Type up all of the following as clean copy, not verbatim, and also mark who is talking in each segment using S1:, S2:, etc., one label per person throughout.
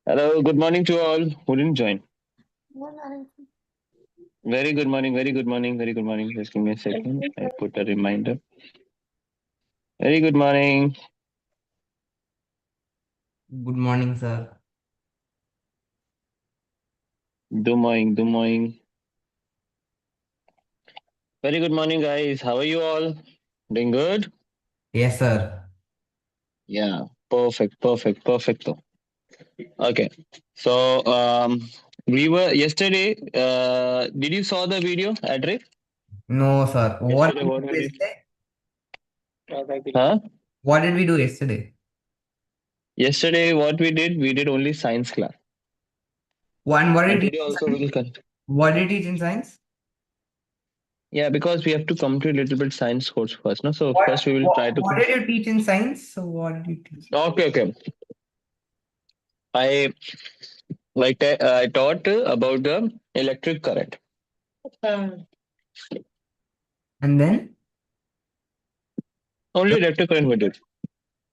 S1: Hello, good morning to all who didn't join.
S2: No, no,
S1: Very good morning, very good morning, very good morning. Just give me a second. I put a reminder. Very good morning.
S3: Good morning, sir.
S1: Good morning, good morning. Very good morning, guys. How are you all? Doing good?
S3: Yes, sir.
S1: Yeah, perfect, perfect, perfecto. Okay, so we were yesterday. Did you saw the video, Adric?
S3: No, sir. What
S1: Yesterday,
S3: did
S1: what
S3: we
S1: we
S3: do
S1: did?
S3: yesterday?
S1: Huh?
S3: What did we do yesterday?
S1: Yesterday, what we did only science class.
S3: What
S1: And
S3: did you
S1: today
S3: teach in
S1: also
S3: science?
S1: we'll
S3: What did you teach in science?
S1: Yeah, because we have to complete a little bit science course first, no? So
S3: What,
S1: first we will
S3: what,
S1: try to.
S3: what did you teach in science? So what did you teach?
S1: Okay, okay. I I taught about the electric current.
S3: And then?
S1: Only electric current we did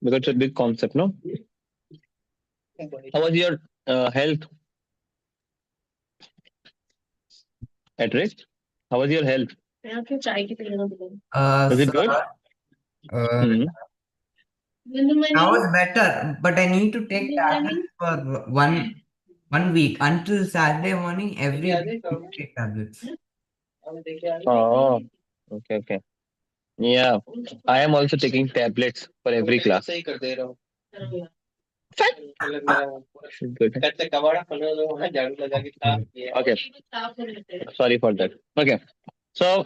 S1: because it's a big concept, no? How was your health, Patrick? How was your health? Is it good?
S3: Sir, uh,
S1: Hmm.
S3: now it's better, but I need to take tablets for one week until Saturday morning. Every day I need to take tablets.
S1: Oh, okay, okay. Yeah, I am also taking tablets for every class. Good. Okay, sorry for that. Okay, so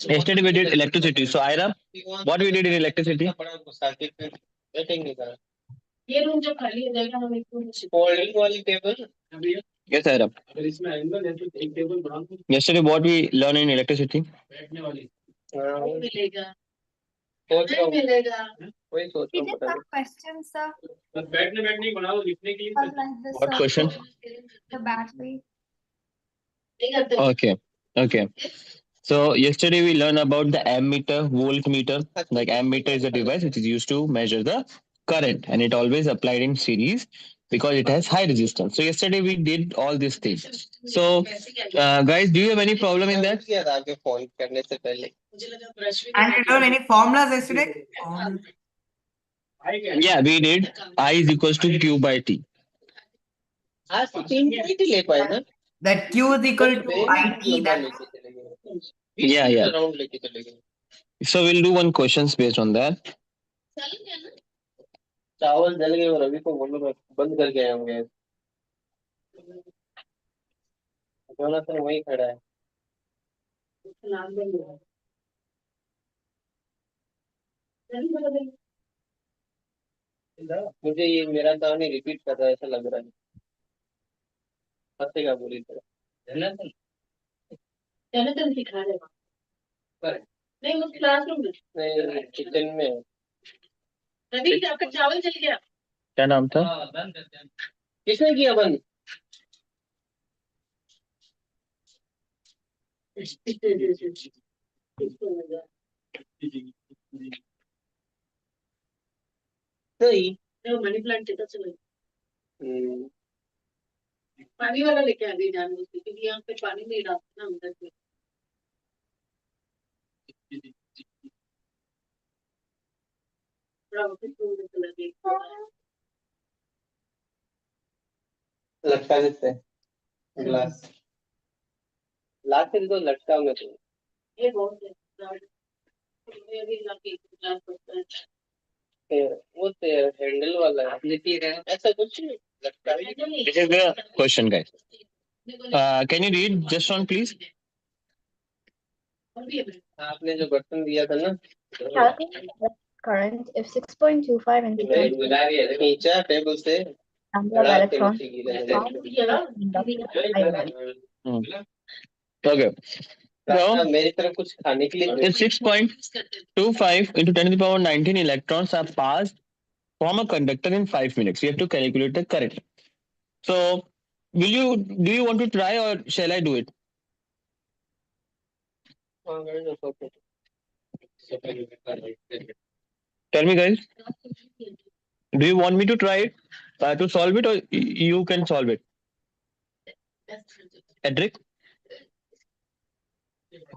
S1: yesterday we did electricity. So Ira, what we did in electricity? Yes, Ira. Yesterday, what we learned in electricity?
S2: we did some questions, sir. For like this,
S1: What question?
S2: the battery.
S1: Okay, okay. So yesterday we learned about the ammeter, voltmeter. Like ammeter is a device which is used to measure the current, and it always applied in series because it has high resistance. So yesterday we did all these things. So guys, do you have any problem in that?
S3: And you learn any formulas yesterday?
S1: Yeah, we did. I is equals to Q by T.
S3: That Q is equal to IT. That
S1: Yeah, yeah. So we'll do one questions based on that. चावल जल गए और अभी तो बोलो मैं बंद करके आया हूँ गैस जोनाथन वही खड़ा है मुझे ये मेरा कहानी रिपीट कर रहा है ऐसा लग रहा है फंसेगा पूरी तरह जोनाथन जोनाथन सिखा रहे पर नहीं वो क्लासरूम में नहीं किचन में है रवि आपका चावल जल गया क्या नाम था किसने किया बंद नहीं मनी प्लांट किधर चला पानी वाला लेके आ गई जानबूझ के क्योंकि यहाँ पे पानी नहीं डालते ना अंदर से थोड़ा ऑफिस रूम में चला गया लटका देते हैं ग्लास ला के दो लटका में तो ये बहुत है ये भी ला के ग्लास होता है वो तो हैंडल वाला है ऐसा कुछ नहीं लटका This is the question, guys. Can you read just one, please? आपने जो बर्तन दिया था ना
S2: Calculate the current if 6.25 into 10
S1: नीचे टेबल से
S2: number of electrons found in the inductor I volts.
S1: Okay. So, मेरी तरफ कुछ खाने के लिए 6.25 into 10 to the power 19 electrons are passed from a conductor in 5 minutes. You have to calculate the current. So, do you want to try or shall I do it? Tell me, guys.
S4: Do you want me to try it to solve it, or you can solve it? Edric?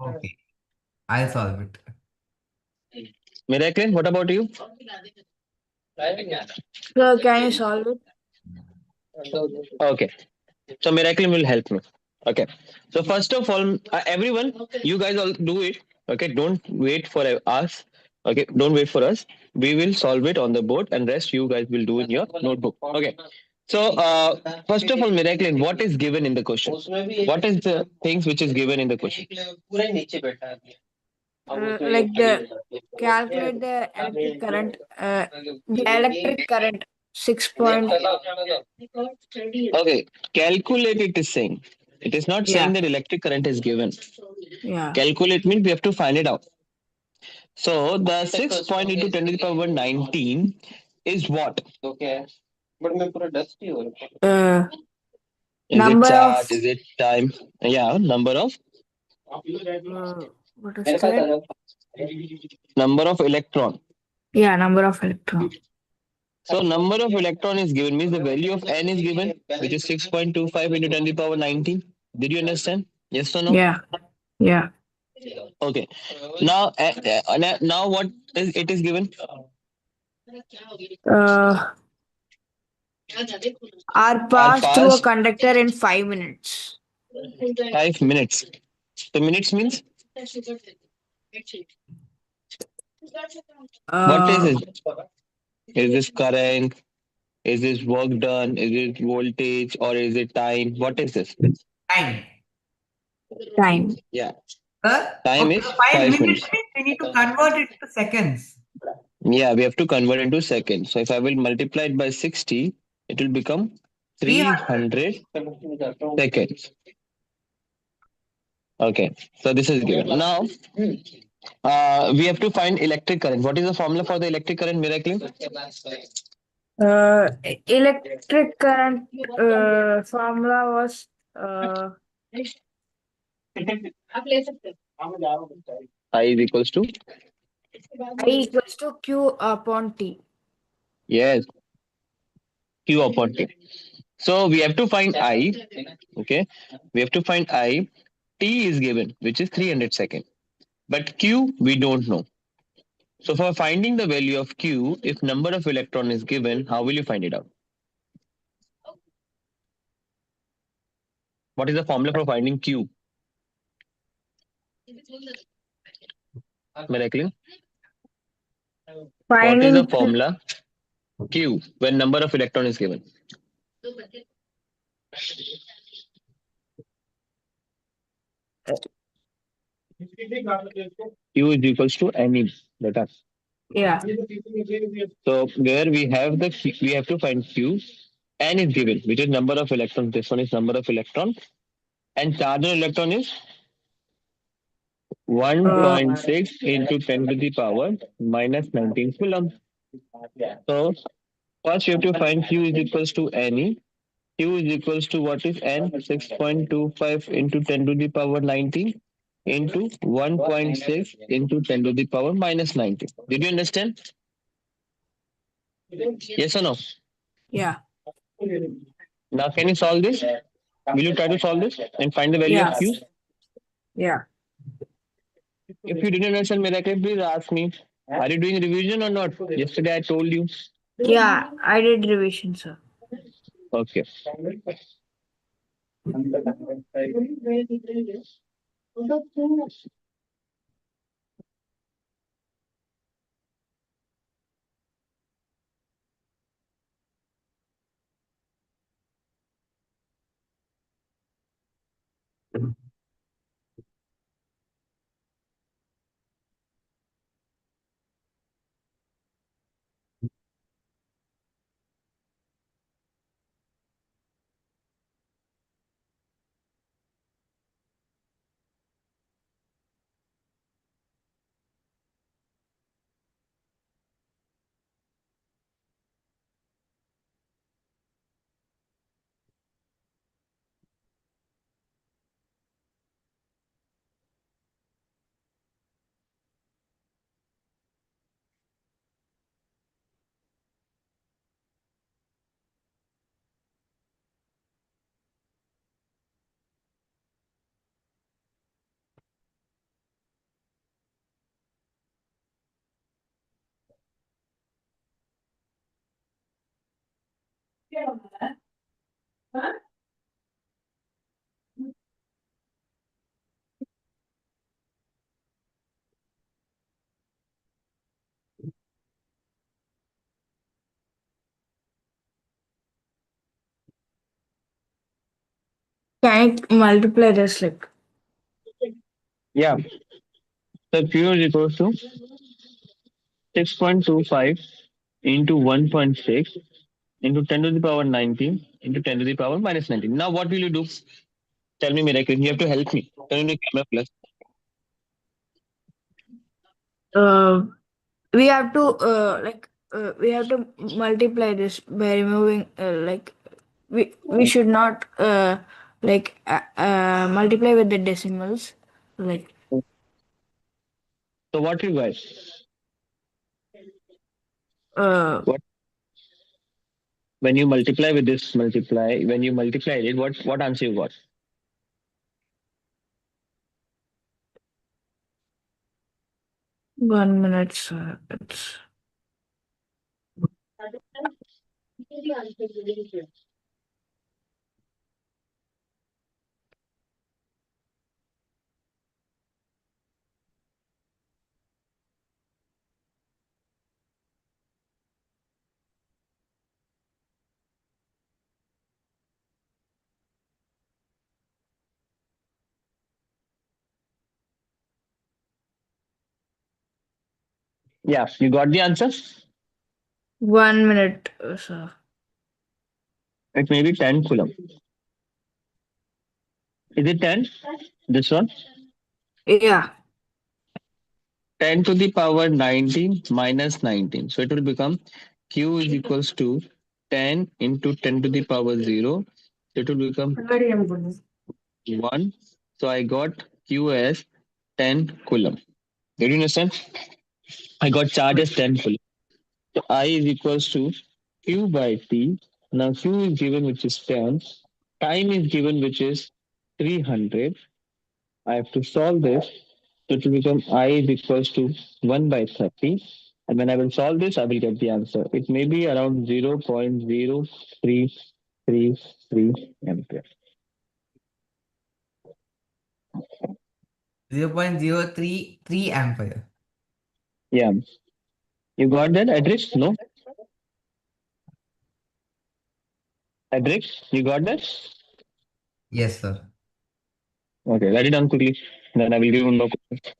S3: Okay, I'll solve it.
S4: Miracle, what about you?
S2: So can you solve it?
S4: Okay. So Miracle will help me. Okay. So first of all, everyone, you guys all do it. Okay. Don't wait for us. Okay. Don't wait for us. We will solve it on the board, and rest you guys will do in your notebook. Okay. So first of all, Miracle, what is given in the question? What is the things which is given in the question?
S2: Like the calculate the electric current. The electric current 6 point.
S4: Okay. Calculate it is saying. It is not saying
S2: Yeah.
S4: that electric current is given.
S2: Yeah.
S4: Calculate means we have to find it out. So the 6 point into 10 to the power 19 is what? Okay. But मैं पूरा dusty हो रहा हूँ. Is it
S2: Number
S4: charge?
S2: of
S4: Is it time? Yeah, number of
S2: what is that?
S4: number of electron.
S2: Yeah, number of electron.
S4: So number of electron is given means the value of n is given, which is 6.25 into 10 to the power 19. Did you understand? Yes or no?
S2: Yeah. Yeah.
S4: Okay. Now, now what is it is given?
S2: Are passed through a conductor in 5 minutes.
S4: 5 minutes. So minutes means what is it? Is this current? Is this work done? Is it voltage or is it time? What is this?
S3: Time.
S2: Time.
S4: Yeah.
S3: Time
S4: is
S3: 5
S4: 5
S3: minutes
S4: minutes.
S3: means we need to convert it to seconds.
S4: Yeah, we have to convert into seconds. So if I will multiply it by 60, it will become 300 seconds. Okay, so this is given. Now, we have to find electric current. What is the formula for the electric current, Miracle?
S2: Electric current formula was
S4: I is equals to?
S2: I equals to Q upon T.
S4: Yes, Q upon T. So we have to find I. Okay, we have to find I. T is given, which is 300 seconds. But Q, we don't know. So for finding the value of Q, if number of electron is given, how will you find it out? What is the formula for finding Q? Miracle? What is the
S2: Finding
S4: formula Q when number of electron is given? Q is equals to NE. Data.
S2: yeah.
S4: So where we have we have to find Q. N is given, which is number of electrons. This one is number of electron, and charge on electron is 1.6 into 10 to the power minus 19 coulomb. So first you have to find Q is equals to NE. Q is equals to what is N? 6.25 into 10 to the power 19 into 1.6 into 10 to the power minus 19. Did you understand? Yes or no?
S2: Yeah.
S4: Now can you solve this? Will you try to solve this and find the value of Q?
S2: Yeah.
S4: If you didn't understand Miracle, please ask me. Are you doing revision or not? Yesterday I told you.
S2: Yeah, I did revision, sir.
S4: Okay.
S2: Can I multiply this like
S4: Yeah. So Q is equals to 6.25 into 1.6 into 10 to the power 19 into 10 to the power minus 19. Now what will you do? Tell me, Miracle. You have to help me. Turn on your camera plus.
S2: we have to we have to multiply this by removing we should not multiply with the decimals like
S4: So what you guys?
S2: uh
S4: What when you multiply with this multiply, when you multiply it, what answer you got?
S2: 1 minute, sir. It's
S4: Yeah, you got the answer?
S2: 1 minute, sir.
S4: It may be 10 coulomb. Is it 10? This one?
S2: Yeah.
S4: 10 to the power 19 minus 19. So it will become Q is equals to 10 into 10 to the power 0. It will become 1. So I got Q as 10 coulomb. Did you understand? I got charge as 10 coulomb. So I is equals to Q by T. Now Q is given which is 10. Time is given which is 300. I have to solve this. So it will become I is equals to 1 by 30. And when I will solve this, I will get the answer. It may be around 0.0333 ampere.
S3: 0.033 ampere.
S4: Yeah. You got that, Edric? No? Edric, you got that?
S3: Yes, sir.
S4: Okay, write it down quickly. Then I will give you more questions.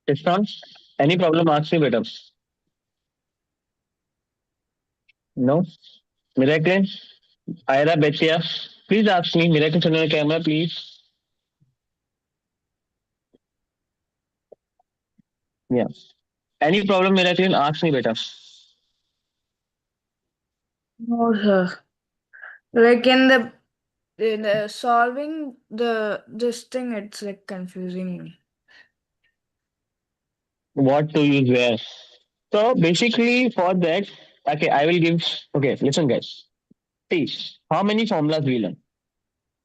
S4: Ishan, any problem? Ask me, better. No? Miracle? Ira, Bettia, please ask me. Miracle, turn on the camera, please. Yeah. Any problem, Miracle? Ask me, better.
S2: No, sir. Like in the solving this thing, it's like confusing me.
S4: What to use where? So basically, for that, okay, I will give. Okay, listen, guys. See, how many formulas we learn?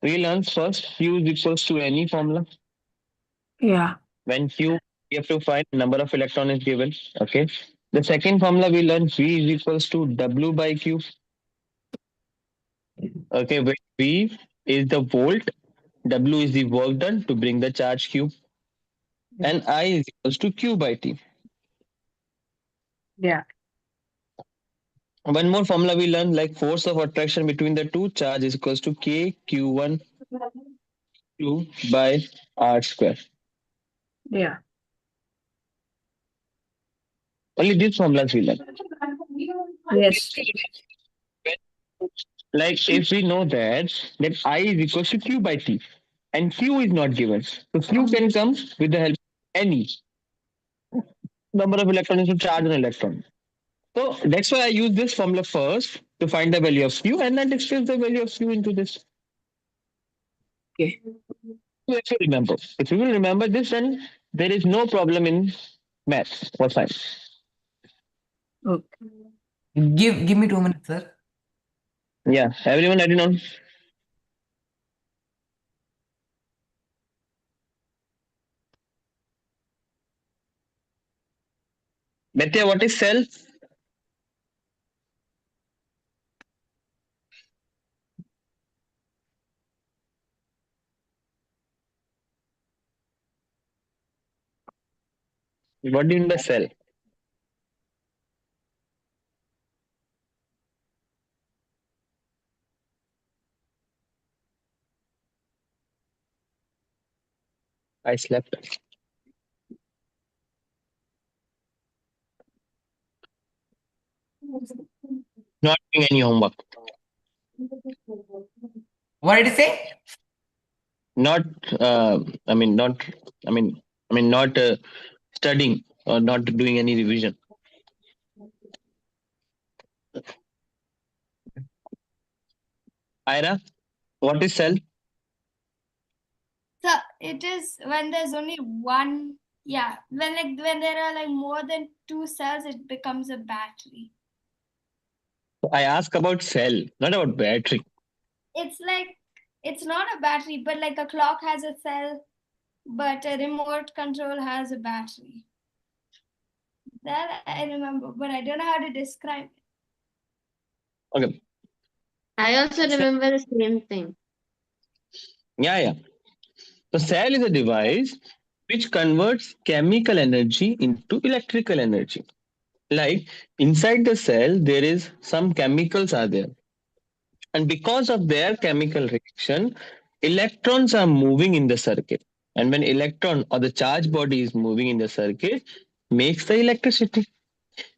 S4: We learn first Q is equals to any formula.
S2: Yeah.
S4: When Q, we have to find number of electron is given. Okay. The second formula we learn V is equals to W by Q. Okay, where V is the volt, W is the work done to bring the charge Q, and I is equals to Q by T.
S2: Yeah.
S4: One more formula we learn like force of attraction between the two charge is equals to K Q1 Q by R square.
S2: Yeah.
S4: Only these formulas we learn.
S2: Yes.
S4: Like if we know that I is equals to Q by T and Q is not given. So Q can come with the help of any number of electrons to charge an electron. So that's why I use this formula first to find the value of Q and then discuss the value of Q into this.
S2: Okay.
S4: So if you remember, if you will remember this, then there is no problem in math or science.
S2: Okay.
S3: Give me 2 minutes, sir.
S4: Yeah, everyone ready now? Betya, what is cell? What do you mean by cell? I slept. Not doing any homework.
S3: What did you say?
S4: Not. I mean, not. I mean. Not studying or not doing any revision. Ira, what is cell?
S5: So it is when there's only one. Yeah, when there are like more than two cells, it becomes a battery.
S4: I ask about cell, not about battery.
S5: It's like it's not a battery, but like a clock has a cell, but a remote control has a battery. That I remember, but I don't know how to describe it.
S4: Okay.
S6: I also remember the same thing.
S4: Yeah. So cell is a device which converts chemical energy into electrical energy. Like inside the cell, there is some chemicals are there, and because of their chemical reaction, electrons are moving in the circuit. And when electron or the charge body is moving in the circuit, makes the electricity.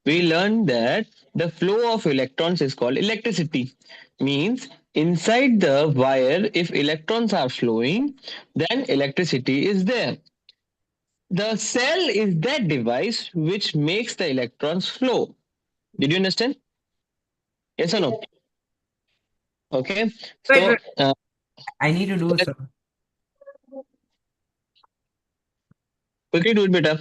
S4: We learned that the flow of electrons is called electricity. Means inside the wire, if electrons are flowing, then electricity is there. The cell is that device which makes the electrons flow. Did you understand? Yes or no? Okay. So
S2: Wait.
S3: I need to do so.
S4: quickly do it better.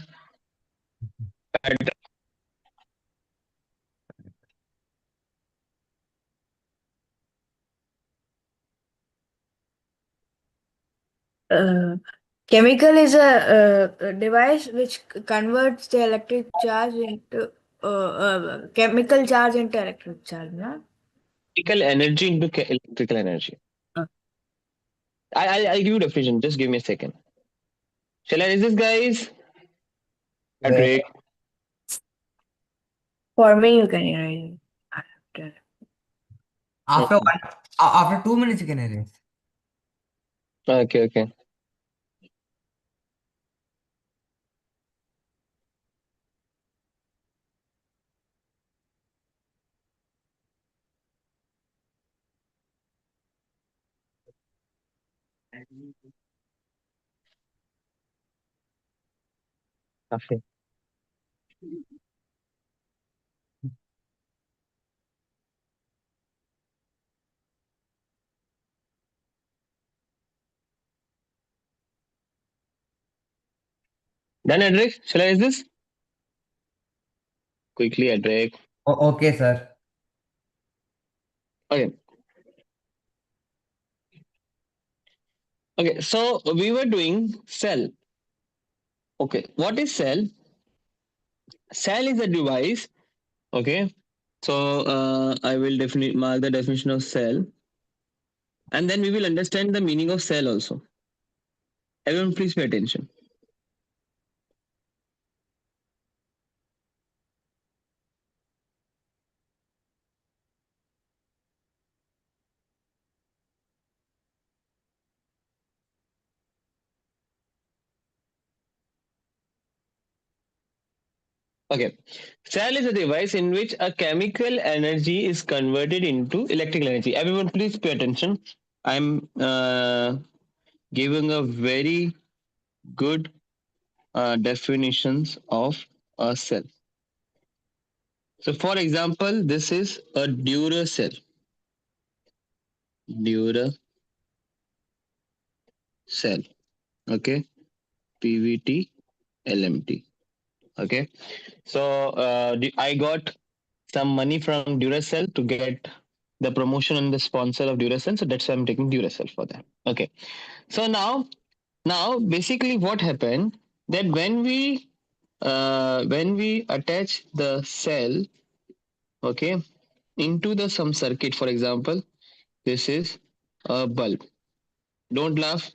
S2: Chemical is a device which converts the electric charge into chemical charge into electric charge, no?
S4: Electrical energy into electrical energy.
S2: Uh.
S4: I'll give you definition. Just give me a second. Shall I raise this, guys?
S3: Where-
S4: Drake.
S2: For me, you can erase it.
S3: After 2 minutes you can erase.
S4: Okay. Okay. Done, Edric? Shall I raise this? Quickly, Edric.
S3: Okay, sir.
S4: Okay. Okay, so we were doing cell. Okay, what is cell? Cell is a device. Okay, so I will definitely mark the definition of cell, and then we will understand the meaning of cell also. Everyone, please pay attention. Okay, cell is a device in which a chemical energy is converted into electrical energy. Everyone, please pay attention. I'm giving a very good definitions of a cell. So, for example, this is a Duracell. Duracell. Okay, PVT, LMT. Okay, so I got some money from Duracell to get the promotion and the sponsor of Duracell. So that's why I'm taking Duracell for that. Okay. So now basically what happened that when we attach the cell, okay, into the some circuit, for example, this is a bulb. Don't laugh.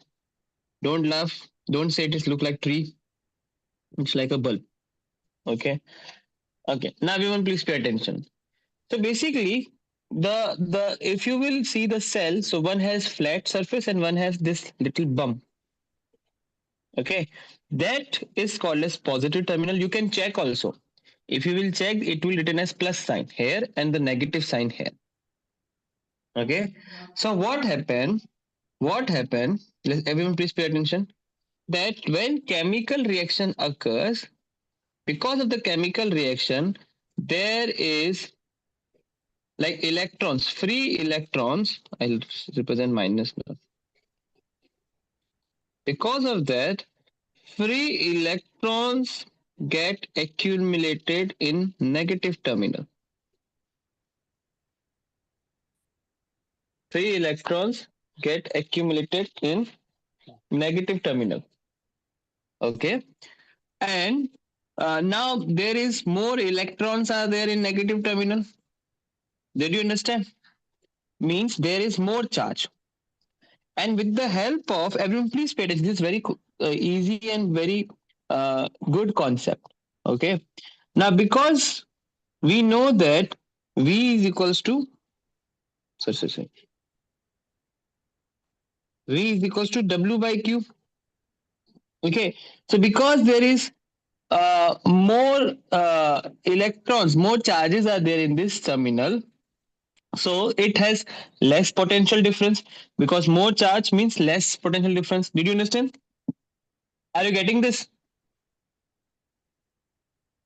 S4: Don't laugh. Don't say it look like tree. It's like a bulb. Okay. Okay. Now everyone please pay attention. So basically the if you will see the cell, so one has flat surface and one has this little bump. Okay. That is called as positive terminal. You can check also. If you will check, it will written as plus sign here and the negative sign here. Okay. So what happened? What happened? Everyone please pay attention. That when chemical reaction occurs, because of the chemical reaction, there is like electrons, free electrons. I'll represent minus now. Because of that, free electrons get accumulated in negative terminal. Free electrons get accumulated in negative terminal. Okay. And now there is more electrons are there in negative terminal. Did you understand? Means there is more charge. And with the help of everyone, please pay attention. This is very easy and very good concept. Okay. Now, because we know that V is equals to V is equals to W by Q. Okay. So because there is more electrons, more charges are there in this terminal. So it has less potential difference because more charge means less potential difference. Did you understand? Are you getting this?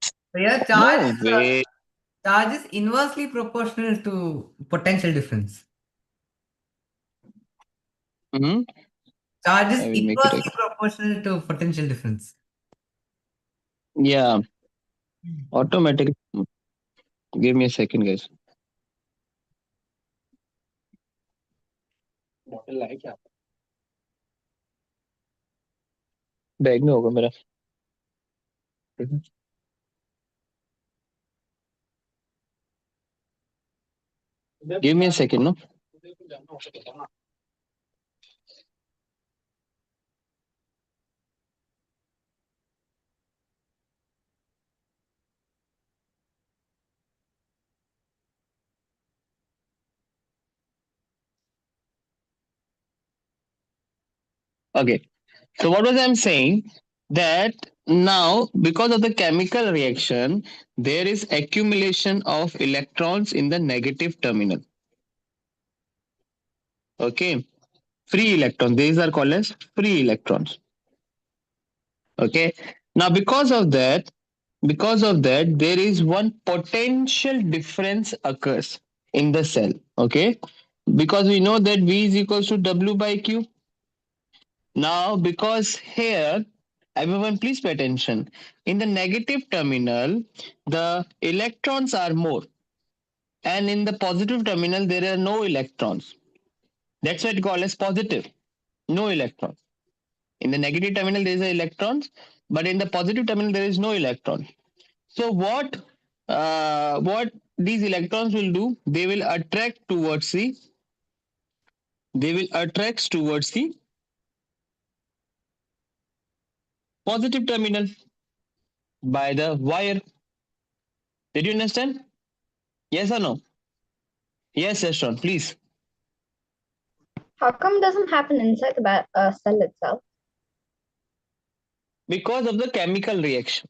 S3: So yeah,
S4: No way.
S3: charge is inversely proportional to potential difference.
S4: Mm-hmm.
S3: Charge is
S4: I will make it
S3: inversely proportional to potential difference.
S4: Yeah. Automatic. Give me a second, guys.
S1: Bottle है क्या?
S4: Bag में होगा मेरा. Give me a second, no? Okay. So what was I'm saying? That now because of the chemical reaction, there is accumulation of electrons in the negative terminal. Okay. Free electrons. These are called as free electrons. Okay. Now because of that, there is one potential difference occurs in the cell. Okay. Because we know that V is equals to W by Q. Now, because here, everyone please pay attention. In the negative terminal, the electrons are more. And in the positive terminal, there are no electrons. That's why it's called as positive. No electrons. In the negative terminal, there is electrons, but in the positive terminal, there is no electron. So what these electrons will do? They will attract towards the positive terminal by the wire. Did you understand? Yes or no? Yes, Ashton, please.
S7: How come it doesn't happen inside the cell itself?
S4: Because of the chemical reaction.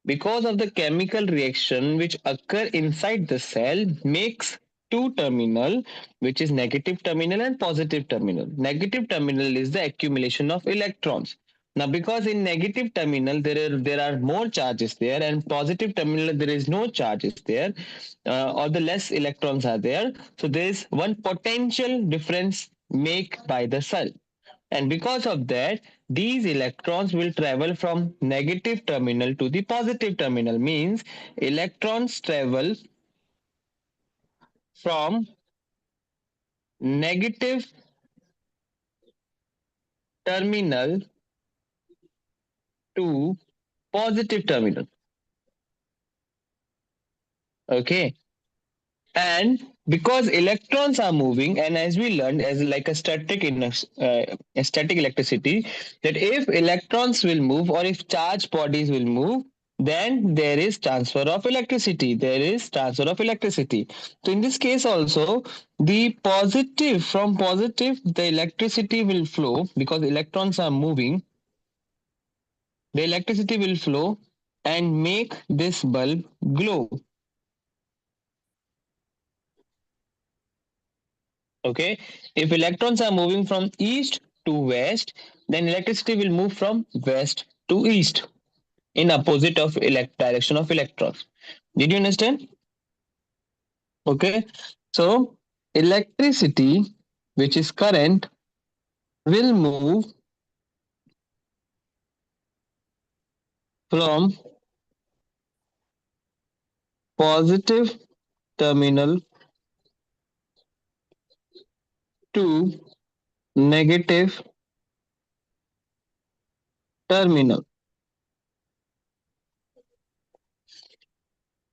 S4: Because of the chemical reaction which occur inside the cell makes two terminal, which is negative terminal and positive terminal. Negative terminal is the accumulation of electrons. Now, because in negative terminal there are more charges there, and positive terminal there is no charges there, or the less electrons are there. So there is one potential difference made by the cell. And because of that, these electrons will travel from negative terminal to the positive terminal. Means electrons travel from negative terminal to positive terminal. Okay. And because electrons are moving, and as we learned, as like a static electricity, that if electrons will move or if charged bodies will move, then there is transfer of electricity. There is transfer of electricity. So in this case also, the positive from positive, the electricity will flow because electrons are moving. The electricity will flow and make this bulb glow. Okay, if electrons are moving from east to west, then electricity will move from west to east in opposite of direction of electrons. Did you understand? Okay, so electricity, which is current, will move from positive terminal to negative terminal.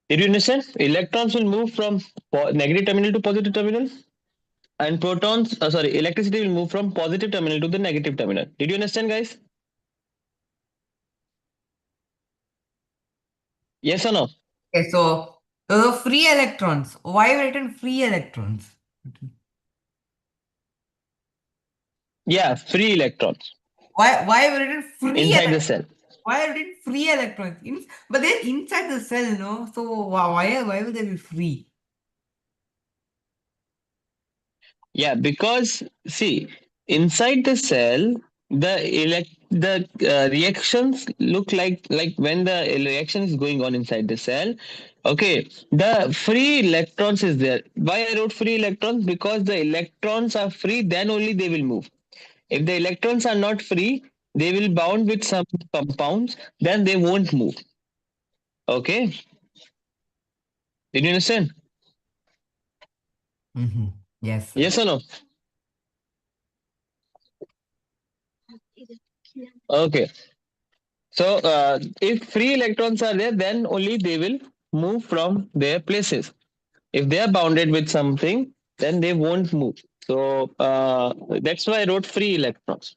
S4: Did you understand? Electrons will move from negative terminal to positive terminal, and electricity will move from positive terminal to the negative terminal. Did you understand, guys? Yes or no?
S3: Okay, so the free electrons. Why written free electrons?
S4: Yeah, free electrons
S3: Why written free
S4: inside the
S3: electrons?
S4: cell.
S3: Why written free electrons? But they're inside the cell, no? So why will they be free?
S4: Yeah, because see, inside the cell, the reactions look like when the reaction is going on inside the cell. Okay, the free electrons is there. Why I wrote free electrons? Because the electrons are free, then only they will move. If the electrons are not free, they will bound with some compounds, then they won't move. Okay, did you understand?
S3: Yes.
S4: Yes or no? Okay. So if free electrons are there, then only they will move from their places. If they are bounded with something, then they won't move. So that's why I wrote free electrons.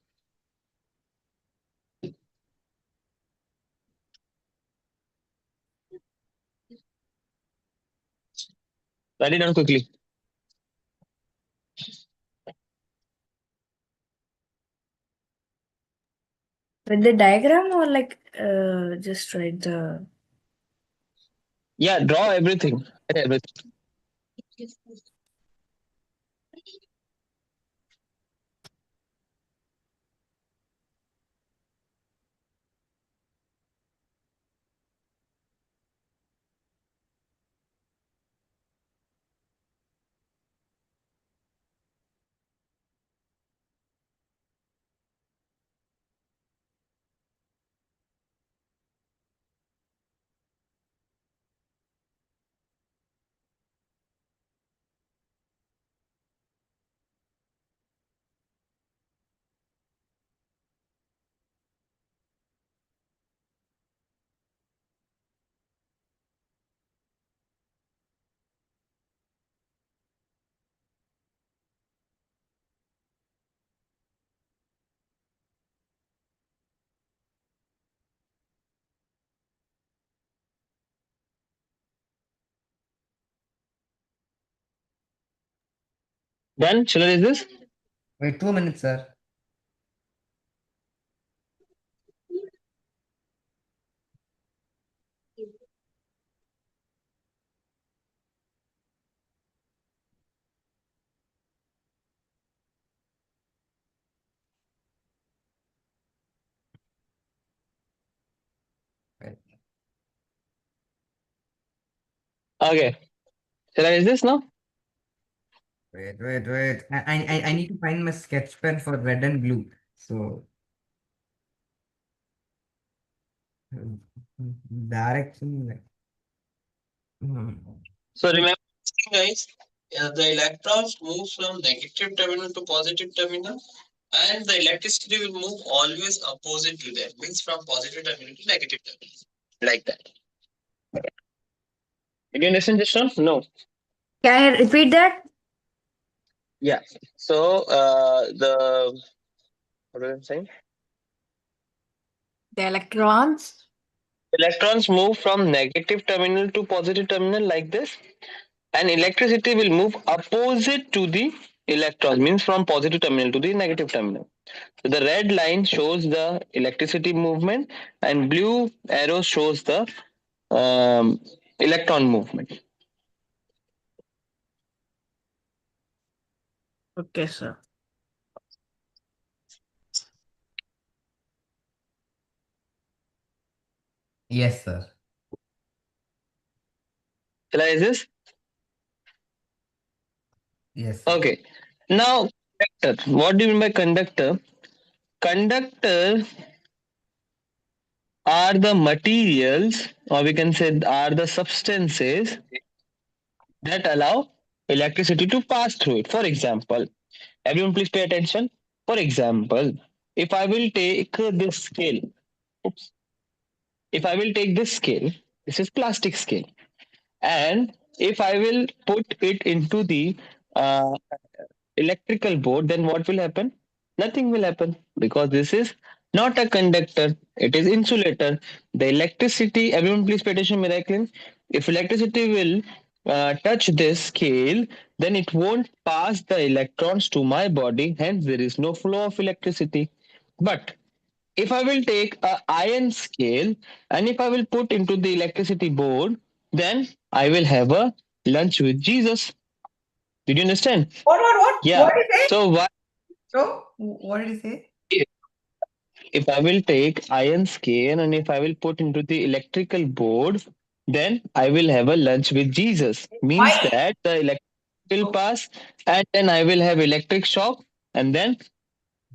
S4: Write it down quickly.
S2: With the diagram or like just write the.
S4: Yeah, draw everything. Write everything. Done? Shall I erase this?
S3: Wait 2 minutes, sir. Wait,
S4: Okay. Shall I erase this now?
S3: wait. I need to find my sketch pen for red and blue. So direction.
S4: So remember, guys, the electrons move from negative terminal to positive terminal, and the electricity will move always opposite to that, means from positive terminal to negative terminal, like that. Did you understand this one? No.
S2: Can I repeat that?
S4: Yeah. So the what was I saying?
S2: The electrons.
S4: Electrons move from negative terminal to positive terminal like this, and electricity will move opposite to the electrons, means from positive terminal to the negative terminal. So the red line shows the electricity movement, and blue arrow shows the um, electron movement.
S2: Okay, sir.
S3: Yes, sir.
S4: Shall I use this?
S3: Yes, sir.
S4: Okay. Now, conductor. What do you mean by conductor? Conductor are the materials, or we can say are the substances that allow electricity to pass through it. For example, everyone please pay attention. For example, if I will take this scale, oops, if I will take this scale, this is plastic scale, and if I will put it into the uh, electrical board, then what will happen? Nothing will happen because this is not a conductor, it is insulator. The electricity, everyone please pay attention, Miracle. If electricity will touch this scale, then it won't pass the electrons to my body, hence there is no flow of electricity. But if I will take a iron scale and if I will put into the electricity board, then I will have a lunch with Jesus. Did you understand?
S3: What?
S4: Yeah.
S3: What did he say?
S4: So why
S3: So, what did he say?
S4: if I will take iron scale and if I will put into the electrical board, then I will have a lunch with Jesus. Means
S3: Why?
S4: that the electric will
S3: Oh.
S4: pass and then I will have electric shock and then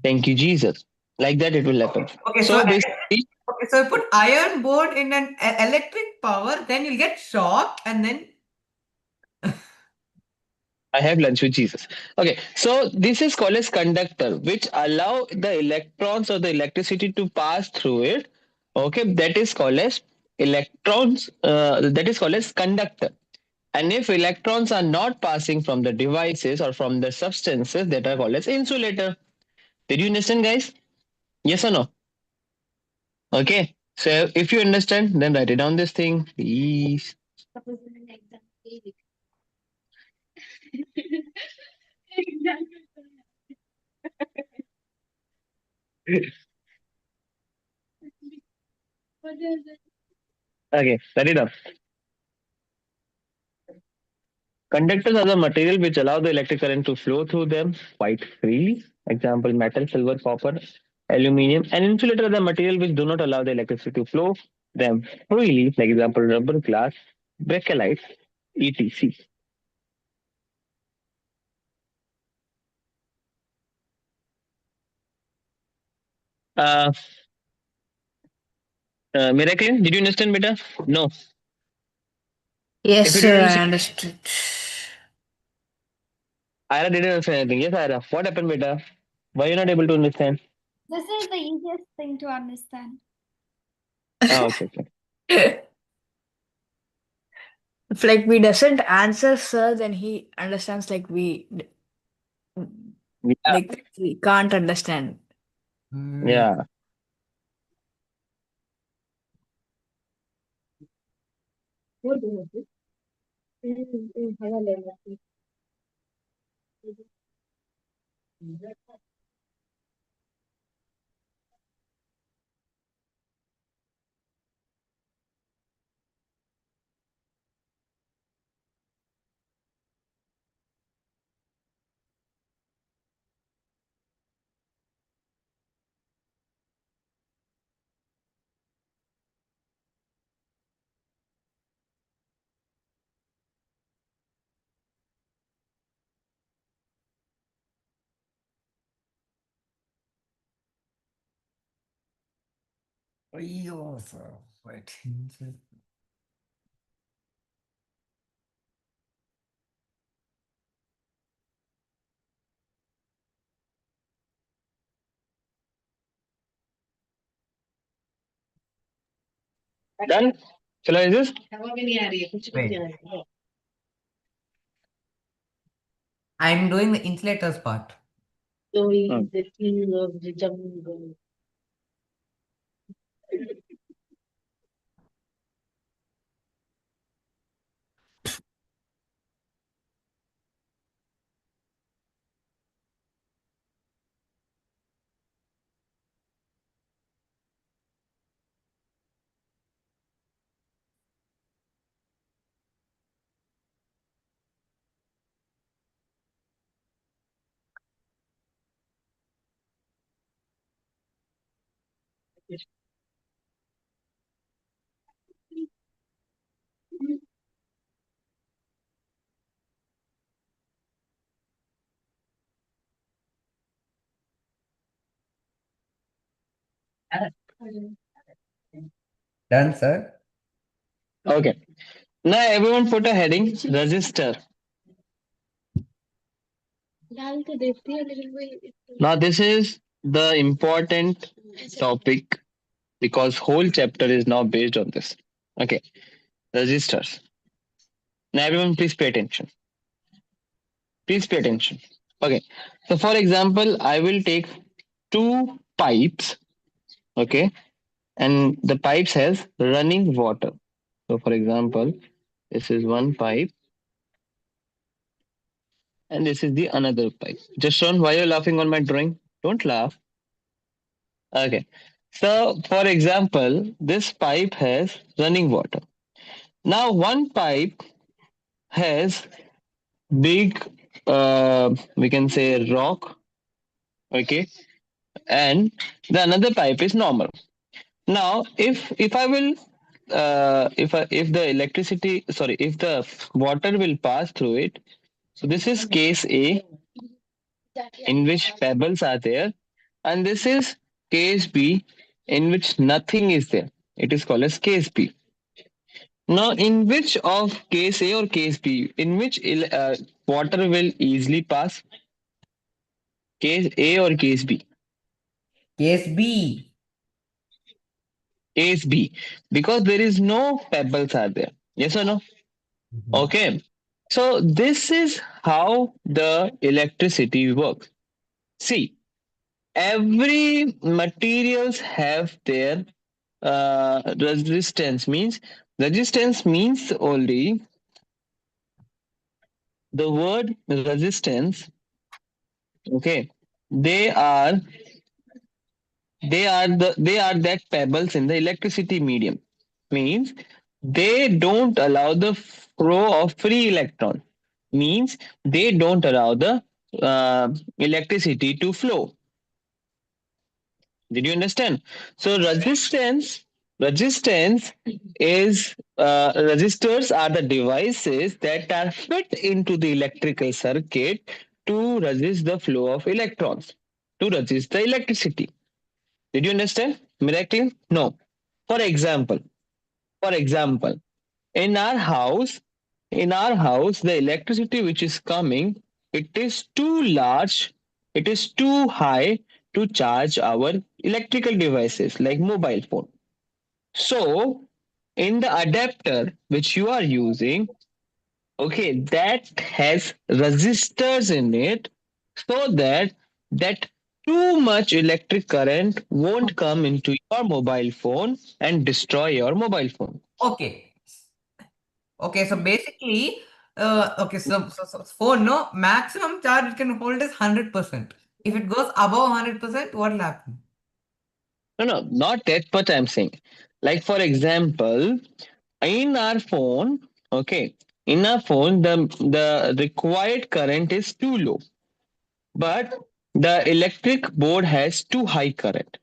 S4: thank you Jesus. Like that it will happen.
S3: Okay,
S4: So basically
S3: okay, so you put iron board in an electric power, then you'll get shock, and then
S4: I have lunch with Jesus. Okay, so this is called as conductor, which allow the electrons or the electricity to pass through it. Okay, that is called as electrons. That is called as conductor. And if electrons are not passing from the devices or from the substances, that are called as insulator. Did you understand, guys? Yes or no? Okay. So if you understand, then write it down this thing, please. Okay, write it down. Conductors are the material which allow the electric current to flow through them quite freely. Example, metal, silver, copper, aluminium. And insulator are the material which do not allow the electricity to flow them freely. Like example, rubber, glass, bakelite, etc. Uh, Miracle, did you understand, beta? No.
S2: Yes,
S4: If you
S2: sir,
S4: didn't
S2: I
S4: understand,
S2: understood.
S4: Ira didn't understand anything. Yes, Ira. What happened, beta? Why are you not able to understand?
S5: This is the easiest thing to understand.
S4: Oh, okay, okay.
S2: If like we doesn't answer sir, then he understands like
S4: Yeah,
S2: we can't understand.
S4: yeah.
S3: Yo, sir. Wait.
S4: Done? Shall I use this?
S3: Wait. I'm doing the insulators part.
S6: So he
S4: Hmm.
S6: is the king of the jungle.
S3: Done, sir.
S4: Okay. Now everyone put a heading resistor.
S6: डाल तो देती है लेकिन वही
S4: Now this is the important topic because whole chapter is now based on this. Okay. Resistors. Now everyone please pay attention. Please pay attention. Okay. So for example, I will take two pipes. Okay. And the pipes has running water. So for example, this is one pipe and this is the another pipe. Just Sean, why are you laughing on my drawing? Don't laugh. Okay. So for example, this pipe has running water. Now one pipe has big, we can say rock, okay, and the another pipe is normal. Now if I will if the electricity sorry if the water will pass through it, so this is case A in which pebbles are there, and this is case B in which nothing is there. It is called as case B. Now, in which of case A or case B, in which water will easily pass? Case A or case B?
S3: Case B.
S4: Case B, because there is no pebbles are there. Yes or no? Okay. So this is how the electricity works. See, every materials have their resistance means only the word resistance. Okay, they are they are that pebbles in the electricity medium, means they don't allow the flow of free electron, means they don't allow the electricity to flow. Did you understand? So resistance is resistors are the devices that are fit into the electrical circuit to resist the flow of electrons, to resist the electricity. Did you understand? Miracle? No. For example, for example, in our house, the electricity which is coming, it is too large, it is too high to charge our electrical devices like mobile phone. So, in the adapter which you are using, okay, that has resistors in it so that that too much electric current won't come into your mobile phone and destroy your mobile phone.
S3: Okay. Okay, so basically, okay, so phone, no, maximum charge it can hold is 100%. If it goes above 100%, what will happen?
S4: No, not that, but I'm saying. Like, for example, in our phone, okay, in our phone, the required current is too low, but the electric board has too high current.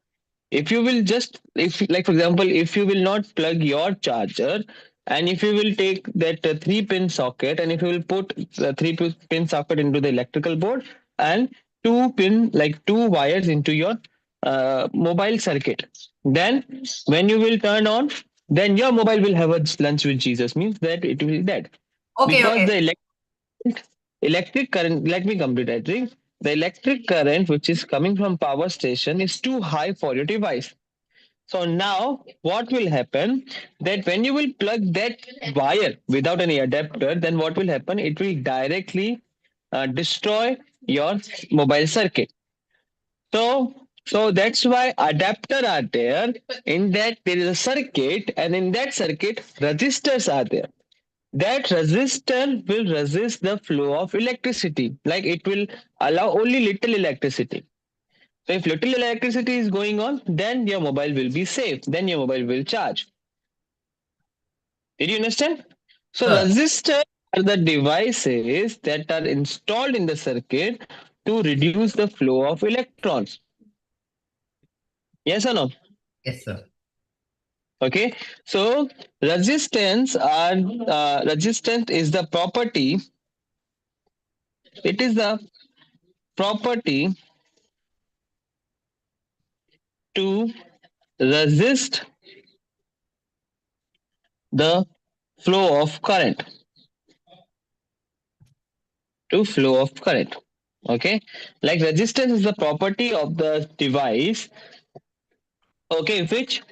S4: If you will just, if like for example, if you will not plug your charger, and if you will take that 3-pin socket, and if you will put the 3-pin socket into the electrical board, and 2-pin like 2 wires into your mobile circuit, then when you will turn on, then your mobile will have a lunch with Jesus, means that it will be dead,
S3: Okay,
S4: because
S3: okay.
S4: the electric current, let me complete that thing. The electric current which is coming from power station is too high for your device. So now what will happen that when you will plug that wire without any adapter, then what will happen? It will directly destroy your mobile circuit. So that's why adapter are there. In that there is a circuit, and in that circuit resistors are there. That resistor will resist the flow of electricity. Like it will allow only little electricity. So if little electricity is going on, then your mobile will be safe. Then your mobile will charge. Did you understand? So
S3: Sir.
S4: resistors are the devices that are installed in the circuit to reduce the flow of electrons. Yes or no?
S3: Yes, sir.
S4: Okay. So resistance is the property. It is the property to resist the flow of current. To flow of current. Okay. Like resistance is the property of the device. Okay, which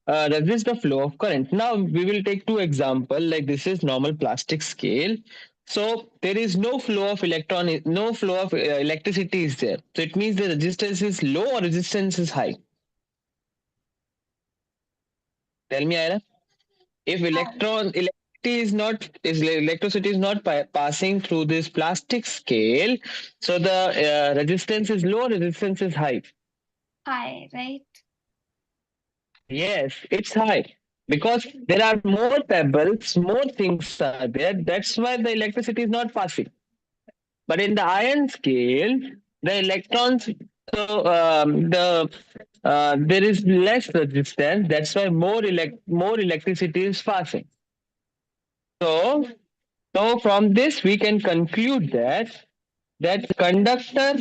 S4: resists the flow of current. Now we will take two examples. Like this is normal plastic scale. So there is no flow of no flow of electricity is there. So it means the resistance is low or resistance is high. Tell me, Ira. If electricity is not passing through this plastic scale, so the resistance is low, resistance is high.
S5: High, right?
S4: Yes, it's high because there are more pebbles, more things are there. That's why the electricity is not passing. But in the iron scale, the electrons, there is less resistance. That's why more electricity is passing. So, so from this we can conclude that conductor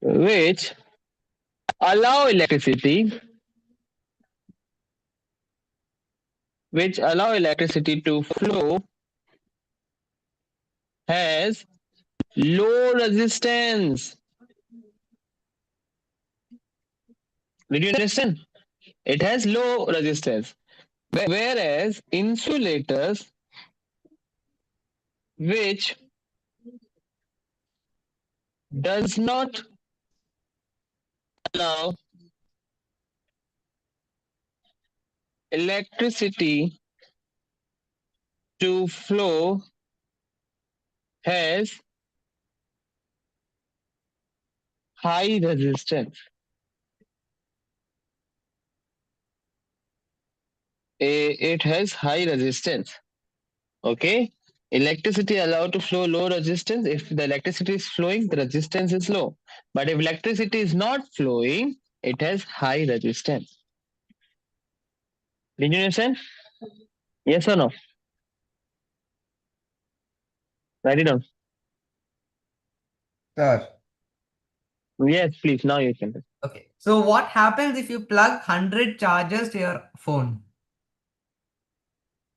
S4: which allow electricity to flow has low resistance. Did you understand? It has low resistance. Whereas insulators which does not allow electricity to flow has high resistance. It has high resistance. Okay. Electricity allowed to flow low resistance. If the electricity is flowing, the resistance is low. But if electricity is not flowing, it has high resistance. Did you understand? Yes or no? Write it down.
S3: Sir.
S4: Yes, please. Now you can.
S3: Okay. So what happens if you plug 100 chargers to your phone?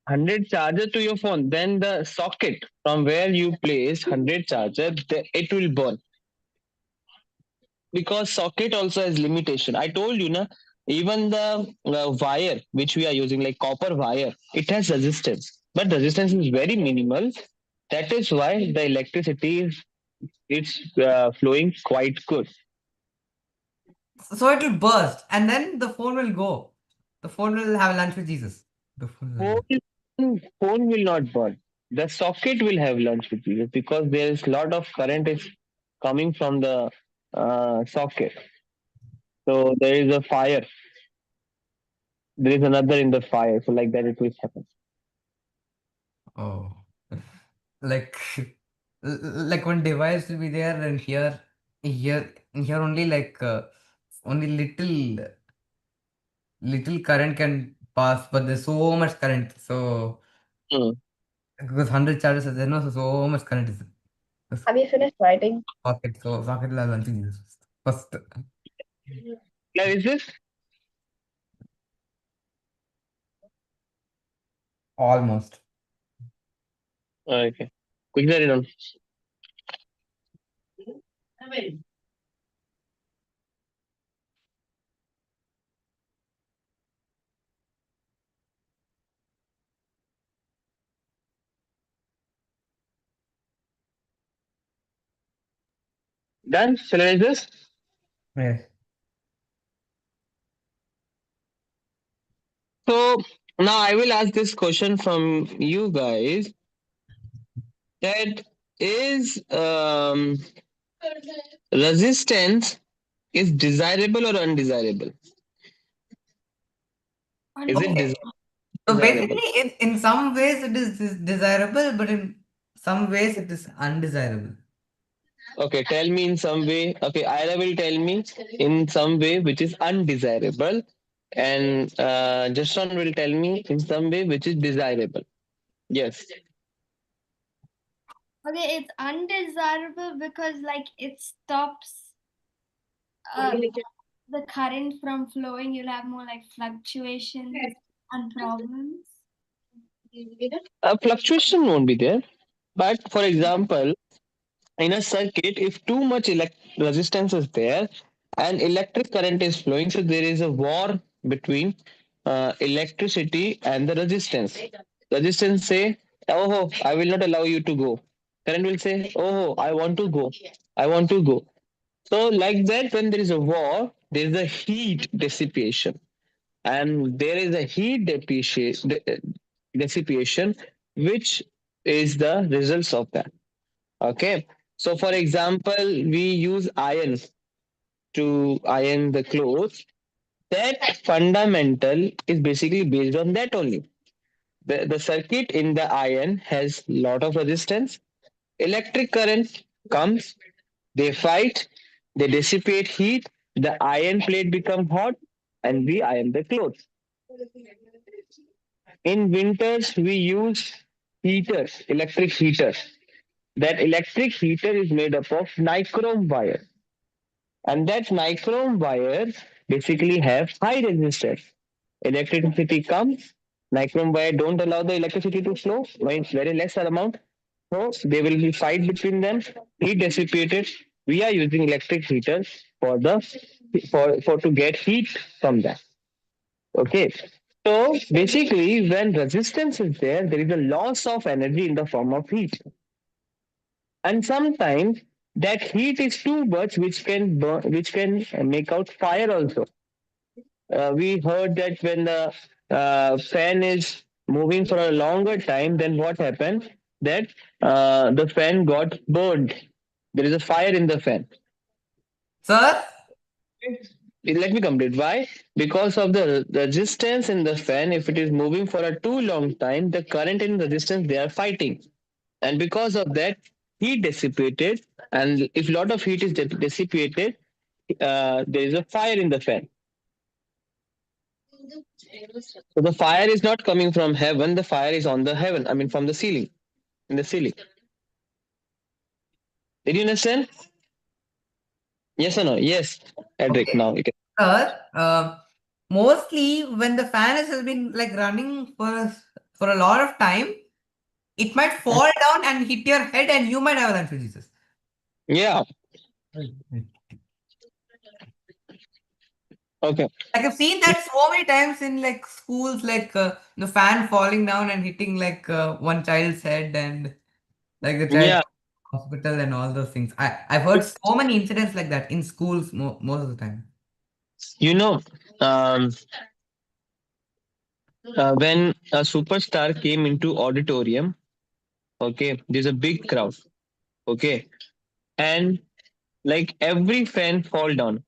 S4: 100 charger to your phone, then the socket from where you place 100 charger, it will burn. Because socket also has limitation. I told you, na, even the wire which we are using, like copper wire, it has resistance. But resistance is very minimal. That is why the electricity is flowing quite good.
S3: So it will burst and then the phone will go. The phone will have lunch with Jesus. The phone will
S4: Phone will not burn. The socket will have lunch with you because there is lot of current is coming from the socket. So there is a fire. There is another in the fire. So like that it will happen.
S3: Oh. Like like one device will be there and here only like only little current can pass, but there's so much current. So
S4: Hmm.
S3: because 100 charges are there, no, so much current is
S7: Have you finished writing?
S3: socket. So socket will have lunching Jesus first.
S4: Now is this?
S3: Almost.
S4: Okay. Quick write it down. Done? Shall I erase this?
S3: Yes.
S4: So now I will ask this question from you guys. That is resistance is desirable or undesirable? Is it
S3: Okay. So
S4: desirable?
S3: basically, in some ways it is desirable, but in some ways it is undesirable.
S4: Okay, tell me in some way. Okay, Ira will tell me in some way which is undesirable, and Jashan will tell me in some way which is desirable. Yes.
S5: Okay, it's undesirable because like it stops the current from flowing. You'll have more like fluctuations and problems.
S4: Fluctuation won't be there, but for example, in a circuit, if too much resistance is there and electric current is flowing, so there is a war between electricity and the resistance. Resistance say, "Oh, I will not allow you to go." Current will say, "Oh, I want to go. I want to go." So, like that, when there is a war, there is a heat dissipation, and there is a heat dissipation, which is the results of that. Okay. So, for example, we use iron to iron the clothes. That fundamental is basically based on that only. The circuit in the iron has lot of resistance. Electric current comes, they fight, they dissipate heat, the iron plate become hot, and we iron the clothes. In winters, we use heaters, electric heaters. That electric heater is made up of nichrome wire, and that nichrome wire basically have high resistance. Electricity comes, nichrome wire don't allow the electricity to flow, means very less amount. So there will be fight between them, heat dissipated. We are using electric heaters for the for to get heat from that. Okay. So basically, when resistance is there, there is a loss of energy in the form of heat. And sometimes that heat is too much, which can burn, which can make out fire also. We heard that when the fan is moving for a longer time, then what happened? That the fan got burned. There is a fire in the fan.
S3: Sir?
S4: Let me complete. Why? Because of the resistance in the fan, if it is moving for a too long time, the current and resistance they are fighting, and because of that, heat dissipated. And if a lot of heat is dissipated, there is a fire in the fan. So the fire is not coming from heaven. The fire is on the heaven. I mean, from the ceiling, in the ceiling. Did you understand? Yes or no? Yes, Edric.
S3: Okay.
S4: Now you can.
S3: Sir, mostly when the fan has been like running for a lot of time, it might fall down and hit your head, and you might have a lunch with Jesus.
S4: Yeah. Okay.
S3: Like I've seen that so many times in like schools, like the fan falling down and hitting like one child's head, and like the child
S4: Yeah.
S3: hospital and all those things. I've heard so many incidents like that in schools most of the time.
S4: You know, um, when a superstar came into auditorium, okay, there's a big crowd, okay, and like every fan fall down,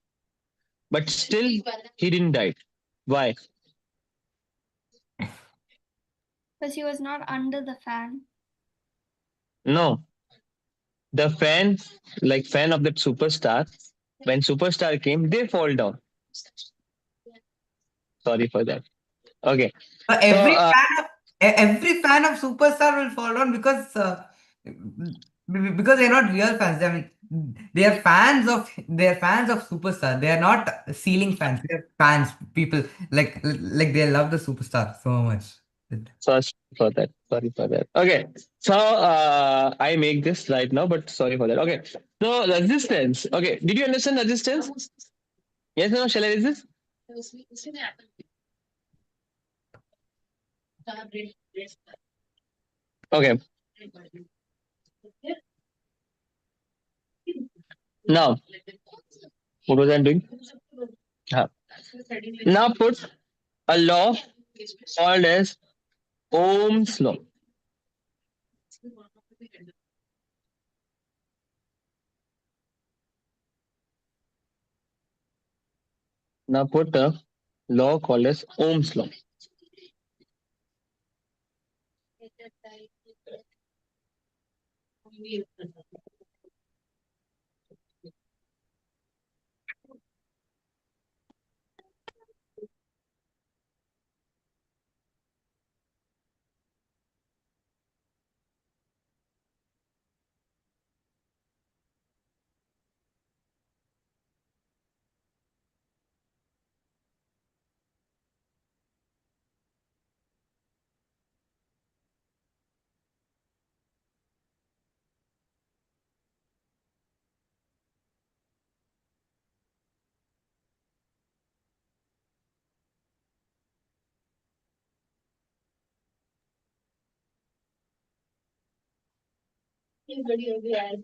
S4: but still he didn't die. Why?
S5: Because he was not under the fan.
S4: No, the fan, like fan of that superstar, when superstar came, they fall down. Sorry for that. Okay,
S3: But
S4: so
S3: every fan of Superstar will fall down because they're not real fans. I mean, they're fans of Superstar. They are not ceiling fans. They're fans. People like they love the Superstar so much.
S4: sorry for that. Sorry for that. Okay, so I make this right now, but sorry for that. Okay, so resistance. Okay, did you understand resistance? Yes, no. Shall I resist? Okay. Now, what was I doing? Huh. Now put a law called as Ohm's law. Now put a law called as Ohm's law.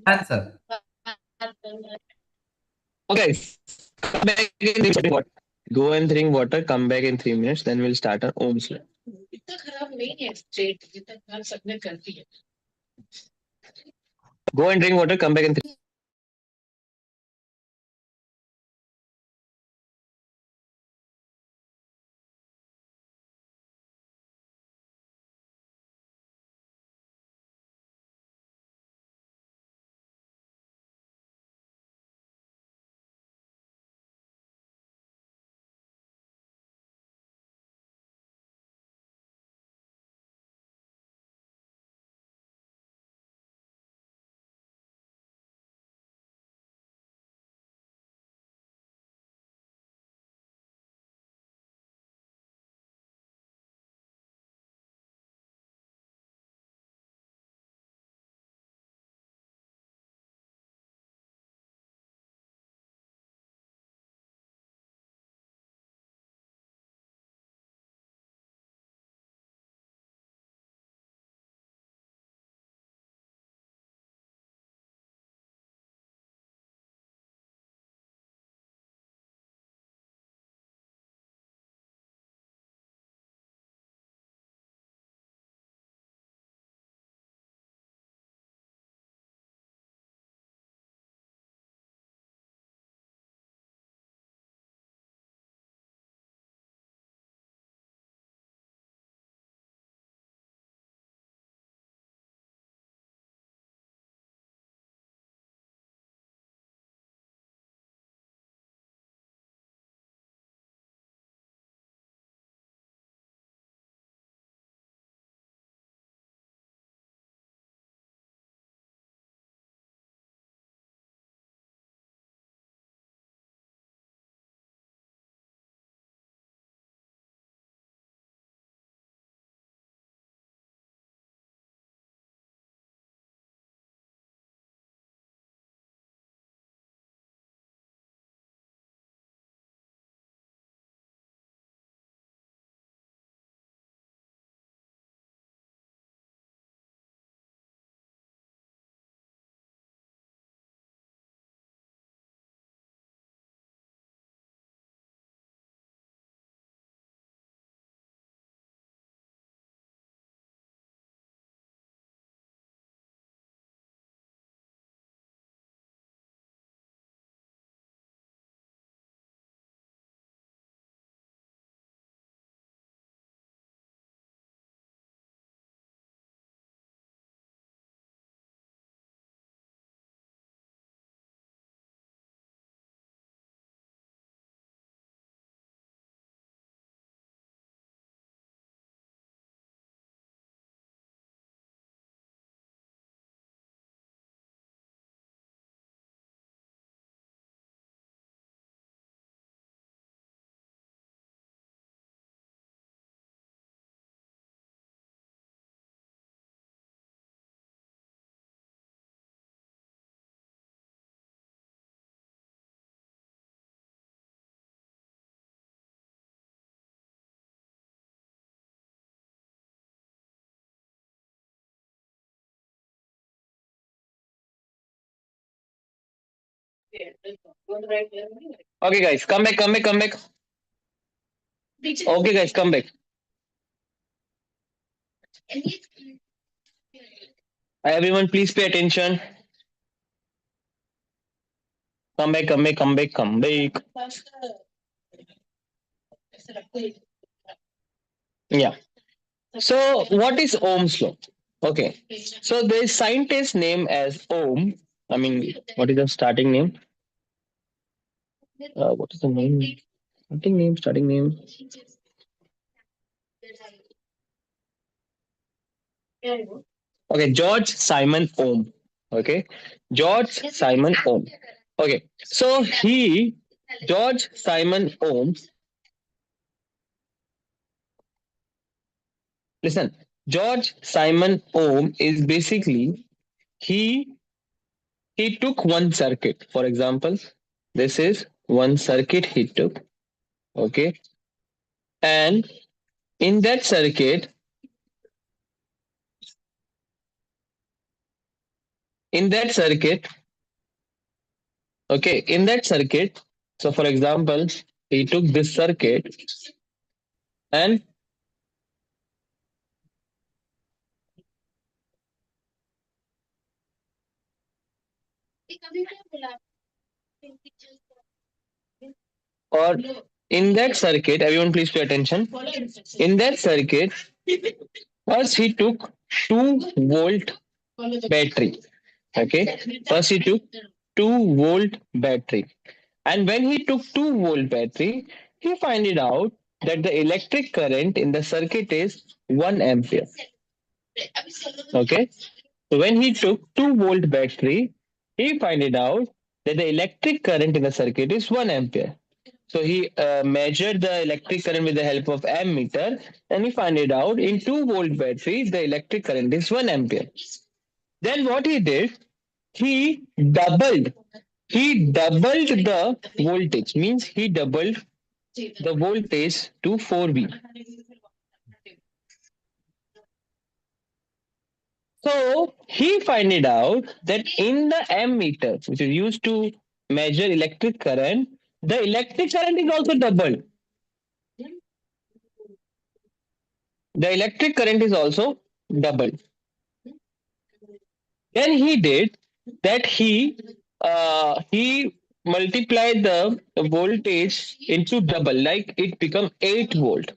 S3: Answer.
S4: Okay, come back in 3 minutes. Go and drink water, come back in 3 minutes, then we'll start our Ohm's law. Go and drink water, come back in 3 Okay, guys, come back, come back, come back. Okay, guys, come back. Everyone, please pay attention. Come back, come back, come back, come back. Yeah. So, what is Ohm's law? Okay. So, there is scientist name as Ohm. I mean, what is the starting name? What is the name? Starting name, starting name. Okay, George Simon Ohm. Okay, George Simon Ohm. Okay, so George Simon Ohm. Listen, George Simon Ohm is basically he he took one circuit. For example, this is one circuit he took. Okay, and in that circuit, in that circuit, okay, in that circuit. So, for example, he took this circuit and or in that circuit, everyone please pay attention. In that circuit, first he took 2 volt battery. Okay, first he took 2 volt battery, and when he took 2 volt battery, he find it out that the electric current in the circuit is 1 ampere. Okay, so when he took 2 volt battery, he find it out that the electric current in the circuit is 1 ampere. So he measured the electric current with the help of ammeter, and he found it out in 2 volt battery the electric current is 1 ampere. Then what he did, he doubled he doubled the voltage, means he doubled the voltage to 4V. So he find it out that in the ammeter, which is used to measure electric current, the electric current is also doubled. The electric current is also doubled. Then he did that he multiplied the voltage into double, like it become 8 volt.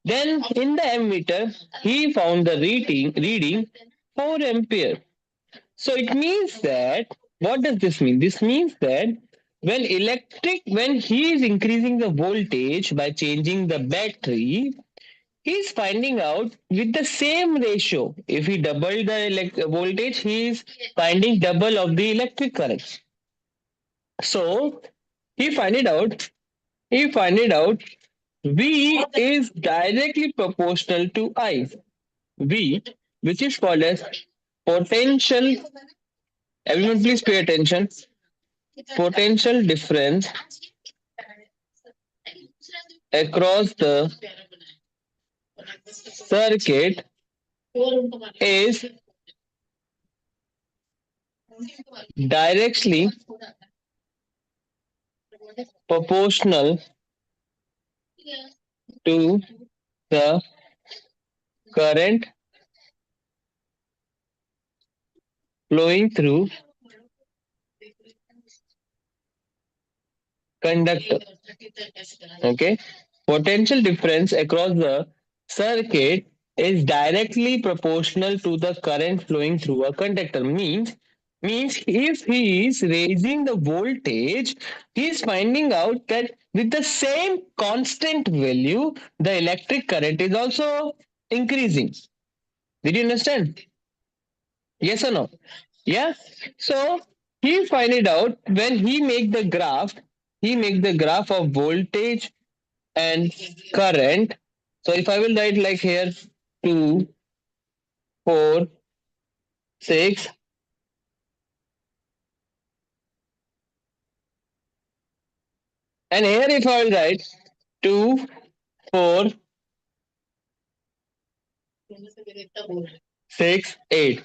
S4: Then in the ammeter, he found the reading 4 ampere. So it means that, what does this mean? This means that when he is increasing the voltage by changing the battery, he's finding out with the same ratio. If he double the voltage, he is finding double of the electric current. So he find it out. He find it out. V is directly proportional to I. V, which is called as potential. Everyone, please pay attention. Potential difference across the circuit is directly proportional to the current flowing through conductor. Okay, potential difference across the circuit is directly proportional to the current flowing through a conductor. Means if he is raising the voltage, he is finding out that with the same constant value, the electric current is also increasing. Did you understand? Yes or no? Yeah. So he find it out when he make the graph. He make the graph of voltage and current. So if I will write like here 2, 4, 6, and here if I will write 2, 4, 6, 8.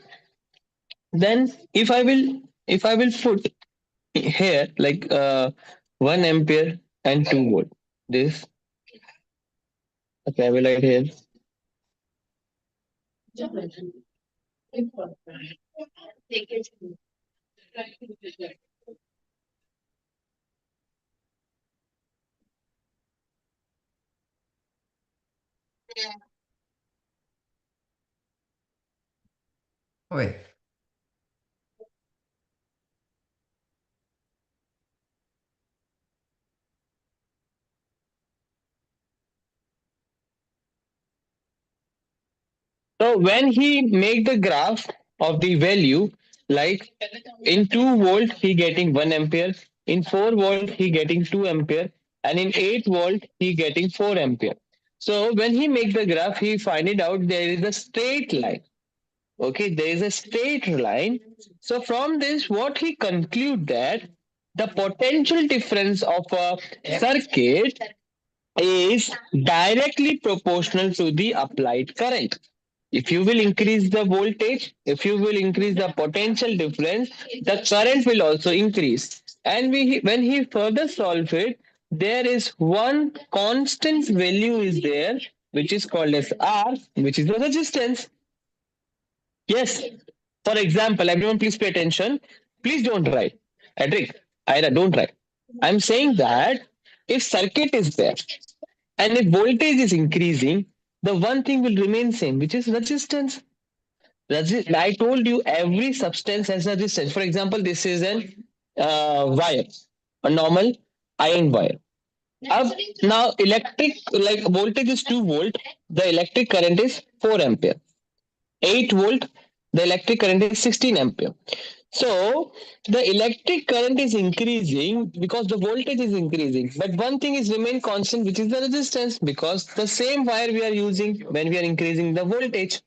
S4: Then if I will if I will put here like 1 ampere and 2 volt, this, okay, I will write here.
S3: Wait.
S4: So when he make the graph of the value, like in 2 volt he getting 1 ampere, in 4 volt he getting 2 ampere, and in 8 volt he getting 4 ampere. So when he make the graph, he find it out there is a straight line. Okay, there is a straight line. So from this, what he conclude that the potential difference of a circuit is directly proportional to the applied current. If you will increase the voltage, if you will increase the potential difference, the current will also increase. And when he further solve it, there is one constant value is there, which is called as R, which is the resistance. Yes. For example, everyone please pay attention. Please don't write. Edric, Ira, don't write. I'm saying that if circuit is there and if voltage is increasing, the one thing will remain same, which is resistance. I told you every substance has a resistance. For example, this is an wire, a normal iron wire. Now electric, like voltage is 2 volt, the electric current is 4 ampere. 8 volt, the electric current is 16 ampere. So the electric current is increasing because the voltage is increasing. But one thing is remain constant, which is the resistance, because the same wire we are using when we are increasing the voltage.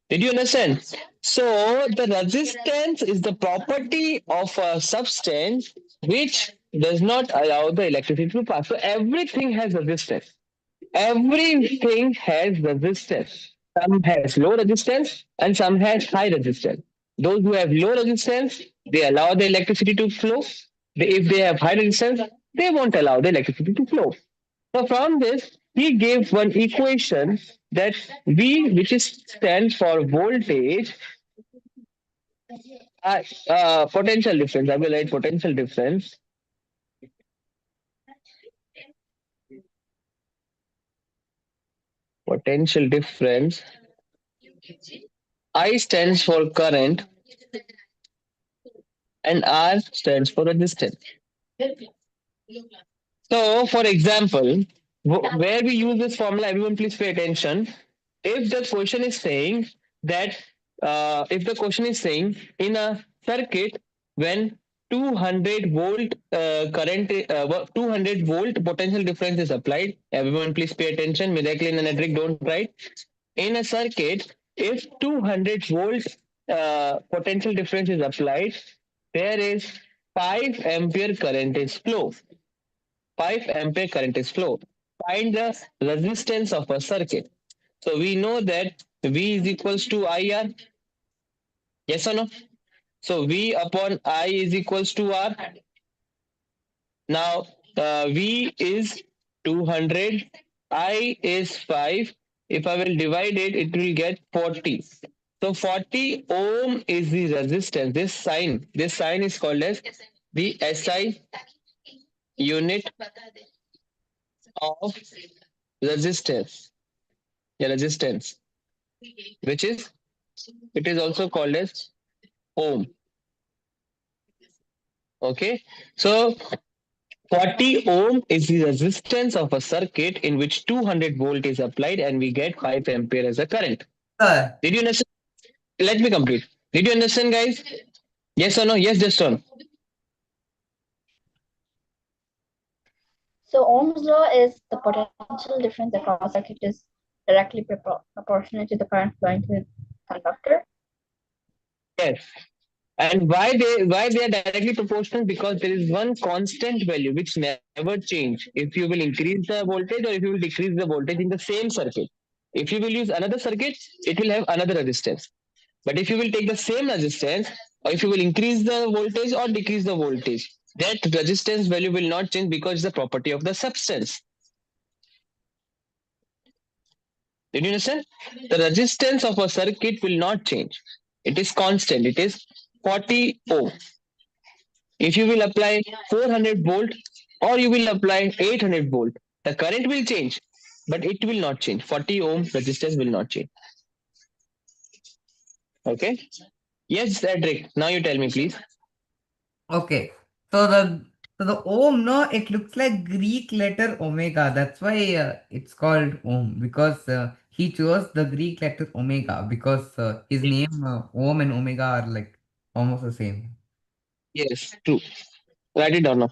S4: Did you understand? So the resistance is the property of a substance which does not allow the electricity to pass. So everything has resistance. Everything has resistance. Some has low resistance and some has high resistance. Those who have low resistance, they allow the electricity to flow. If they have high resistance, they won't allow the electricity to flow. So from this, he gave one equation that V, which is stands for voltage, potential difference. I will write potential difference. Potential difference. I stands for current and R stands for resistance. So, for example, where we use this formula, everyone please pay attention. If the question is saying that, in a circuit when 200 volt current, 200 volt potential difference is applied, everyone please pay attention. Miracle and Edric don't write. In a circuit, if 200 volt potential difference is applied, there is 5 ampere current is flow. 5 ampere current is flow. Find the resistance of a circuit. So we know that V is equals to IR. Yes or no? So V upon I is equals to R. Now V is 200, I is 5. If I will divide it, it will get 40. So 40 ohm is the resistance. This sign is called as the SI unit of resistance. Yeah, resistance, which is, it is also called as ohm. Okay, so 40 ohm is the resistance of a circuit in which 200 volt is applied and we get 5 ampere as a current.
S3: Sir,
S4: Did you understand? Let me complete. Did you understand, guys? Yes or no? Yes, just on.
S7: So Ohm's law is the potential difference across circuit is directly proportional to the current flowing through the conductor.
S4: Yes. And why they are directly proportional? Because there is one constant value which never change. If you will increase the voltage or if you will decrease the voltage in the same circuit. If you will use another circuit, it will have another resistance. But if you will take the same resistance or if you will increase the voltage or decrease the voltage, that resistance value will not change because it's the property of the substance. Did you understand? The resistance of a circuit will not change. It is constant. It is 40 ohm. If you will apply 400 volt or you will apply 800 volt, the current will change, but it will not change. 40 ohm resistance will not change. Okay? Yes, Cedric. Now you tell me, please.
S3: Okay. So the ohm, no, it looks like Greek letter omega. That's why it's called ohm, because he chose the Greek letter omega because his name ohm and omega are like almost the same.
S4: Yes, true. Write it down now.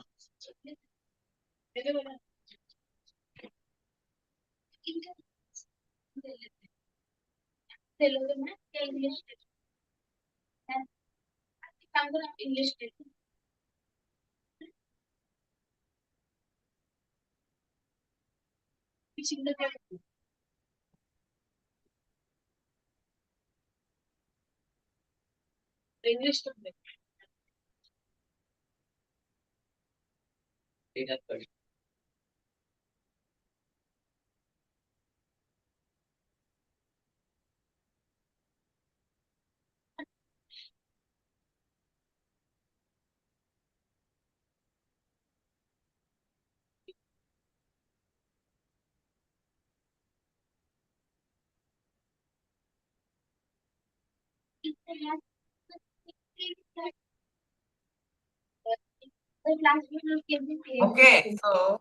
S3: Okay, so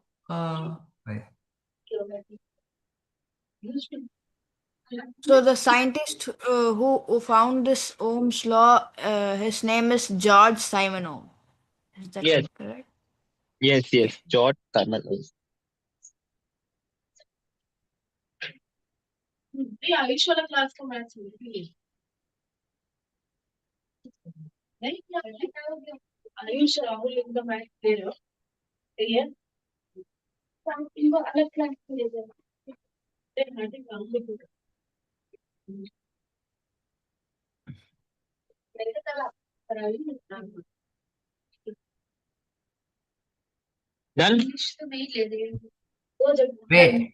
S3: wait.
S2: So the scientist who found this Ohm's law, his name is George Simonov. Is that
S4: Yes,
S2: correct?
S4: yes, yes. George Simon. Done?
S3: Wait.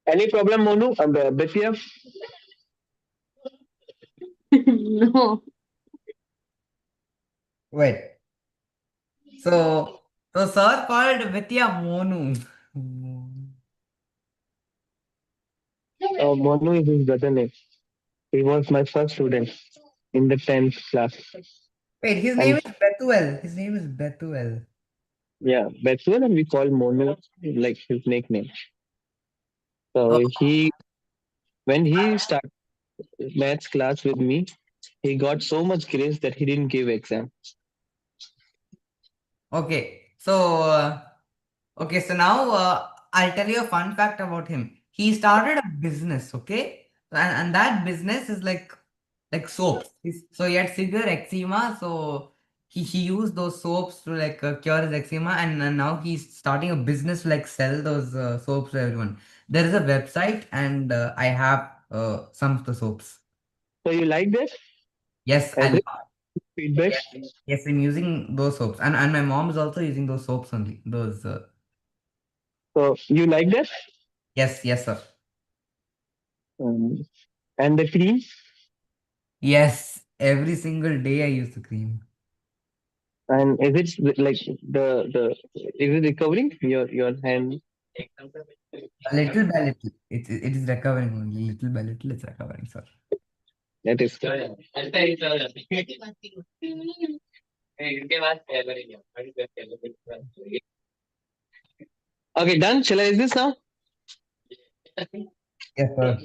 S4: Any problem, Monu? Bethia?
S6: No.
S3: Wait. So sir called Vidya Monu.
S4: Monu is his brother name. He was my first student in the 10th class.
S3: Wait, his name
S4: And
S3: is Bethuel. His name is Bethuel.
S4: yeah, Bethuel, and we call Monu like his nickname.
S3: Oh,
S4: So when he started maths class with me, he got so much grace that he didn't give exam.
S3: okay. So now I'll tell you a fun fact about him. He started a business, okay? And that business is like soaps. So he had severe eczema, so he used those soaps to like cure his eczema, and now he's starting a business to like sell those soaps to everyone. There is a website, and I have some of the soaps.
S4: So you like that?
S3: Yes,
S4: Every feedback.
S3: yes, I'm using those soaps, and my mom is also using those soaps only. Those
S4: So you like that?
S3: yes, sir.
S4: And the cream.
S3: Yes, every single day I use the cream.
S4: And is it like the is it recovering your hand?
S3: A little by little, it is recovering only. Little by little, it's recovering, sir.
S4: That is. Okay, done. Shall I use this now?
S3: Yes, sir.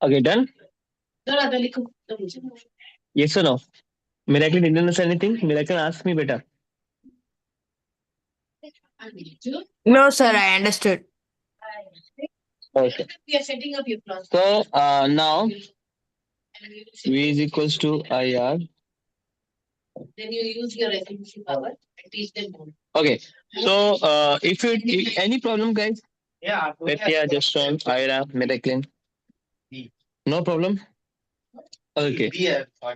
S4: Okay, done. Yes or no? Miracle didn't understand anything. Miracle ask me better.
S2: No, sir, I understood.
S4: Okay. So now V is equals to IR. Then you use your efficiency power and teach them more. Okay. So if any problem, guys, Petya, Justron, Ira, Miracle, no problem. Okay.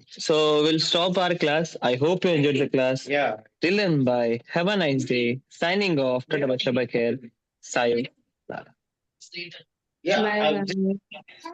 S4: So we'll stop our class. I hope you enjoyed the class. Yeah. Till then, bye. Have a nice day. Signing off. Tata Bye. Sayonara.
S6: Bye, bye.